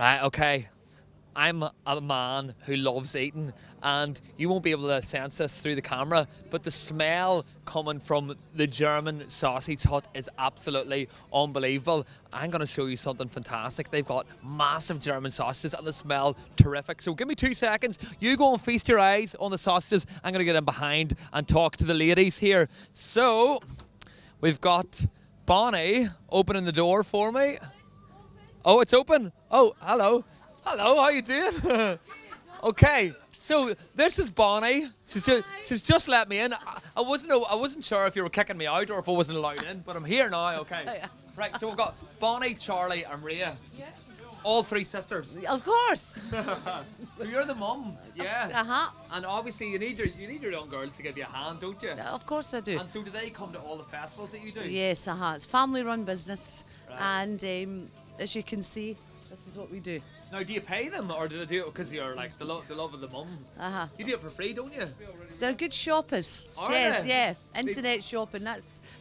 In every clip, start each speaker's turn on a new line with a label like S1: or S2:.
S1: Okay. I'm a man who loves eating, and you won't be able to sense this through the camera, but the smell coming from the German sausage hut is absolutely unbelievable. I'm going to show you something fantastic. They've got massive German sausages, and they smell terrific. So give me 2 seconds. You go and feast your eyes on the sausages. I'm going to get in behind and talk to the ladies here. So we've got Bonnie opening the door for me. Oh, it's open. Oh, hello. Hello, how you doing? Okay, so this is Bonnie. She's just let me in. I wasn't sure if you were kicking me out or if I wasn't allowed in, but I'm here now. Okay. Right, so we've got Bonnie, Charlie, and Rhea. Yeah. All 3 sisters.
S2: Of course.
S1: So you're the mum. Yeah.
S2: Uh-huh.
S1: And obviously you need your young girls to give you a hand, don't you?
S2: Of course I do.
S1: And so do they come to all the festivals that you do?
S2: Yes, It's family-run business,
S1: Right.
S2: and as you can see, this is what we do.
S1: Now, do you pay them, or do they do it because you're like the love of the mum? You do it for free, don't you?
S2: They're good shoppers.
S1: Are
S2: Yes,
S1: they?
S2: yeah. Internet shopping.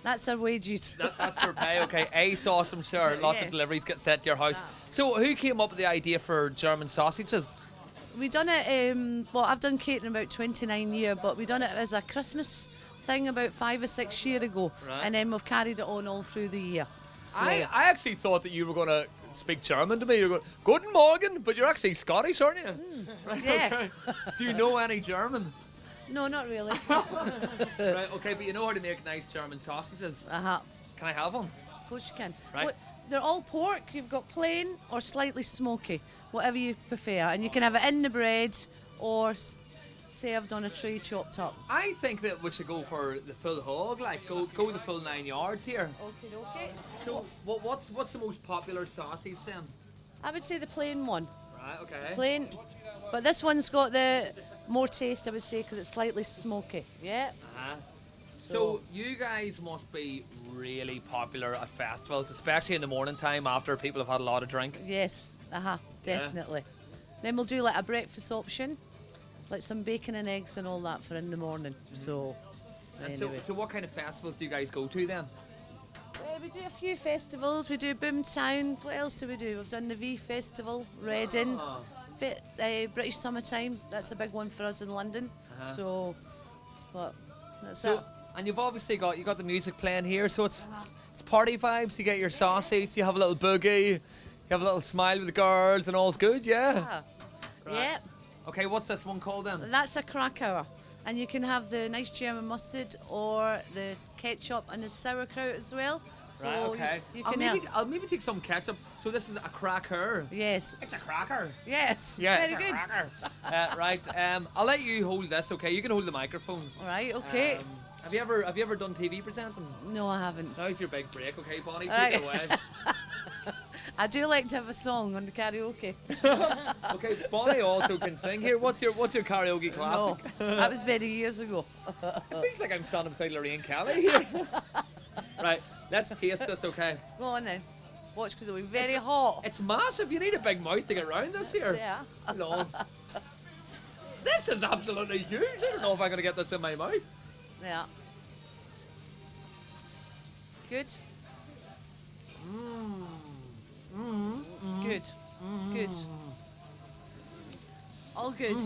S2: That's our wages.
S1: That's their pay. Okay, Ace, awesome, sure. Lots of deliveries get sent to your house. So, who came up with the idea for German sausages?
S2: We done it. Well, I've done catering about 29 years, but we done it as a Christmas thing about 5 or 6 years ago,
S1: Right.
S2: and then we've carried it on all through the year. So,
S1: I actually thought that you were going to speak German to me. You're going, Guten Morgen, but you're actually Scottish, aren't you? Right,
S2: yeah.
S1: okay. Do you know any German?
S2: No, not really.
S1: Right, okay, but you know how to make nice German sausages. Can I have one?
S2: Of course you can.
S1: Right.
S2: They're all pork. You've got plain or slightly smoky, whatever you prefer, and you can have it in the bread or served on a tray chopped up.
S1: I think that we should go for the full hog, like go the full 9 yards here.
S2: Okay.
S1: So what's the most popular sausage then?
S2: I would say the plain one.
S1: Right, okay.
S2: Plain, but this one's got the more taste, I would say, because it's slightly smoky. Yeah.
S1: So you guys must be really popular at festivals, especially in the morning time after people have had a lot of drink.
S2: Yes. Definitely. Then we'll do like a breakfast option, like some bacon and eggs and all that for in the morning. So, anyway.
S1: So what kind of festivals do you guys go to then?
S2: We do a few festivals. We do Boomtown. What else do we do? We've done the V Festival, Reading, British Summertime. That's a big one for us in London. So, but that's it.
S1: And you've obviously got the music playing here, so it's party vibes. You get your sausage, you have a little boogie, you have a little smile with the girls, and all's good, yeah. Right.
S2: Yeah.
S1: Okay, what's this one called then?
S2: That's a Krakauer. And you can have the nice German mustard or the ketchup and the sauerkraut as well. So
S1: right, okay.
S2: You can
S1: I'll maybe take some ketchup. So this is a cracker.
S2: Yes.
S1: It's a cracker.
S2: Yes.
S1: Yeah,
S2: Very
S1: it's a
S2: good.
S1: cracker. Right. I'll let you hold this, okay? You can hold the microphone.
S2: All right, okay.
S1: Have you ever done TV presenting?
S2: No, I haven't.
S1: Now's your big break, okay, Bonnie?
S2: All
S1: Take it away.
S2: I do like to have a song on the karaoke.
S1: Okay, Bonnie also can sing. Here, what's your karaoke classic?
S2: No, that was many years ago.
S1: It feels like I'm standing beside Lorraine Kelly here. Right, let's taste this, okay?
S2: Go on then. Watch, because it'll be very hot.
S1: It's massive. You need a big mouth to get around this here.
S2: Yeah.
S1: No. This is absolutely huge. I don't know if I'm going to get this in my mouth.
S2: Yeah. Good? Good. Good. All good.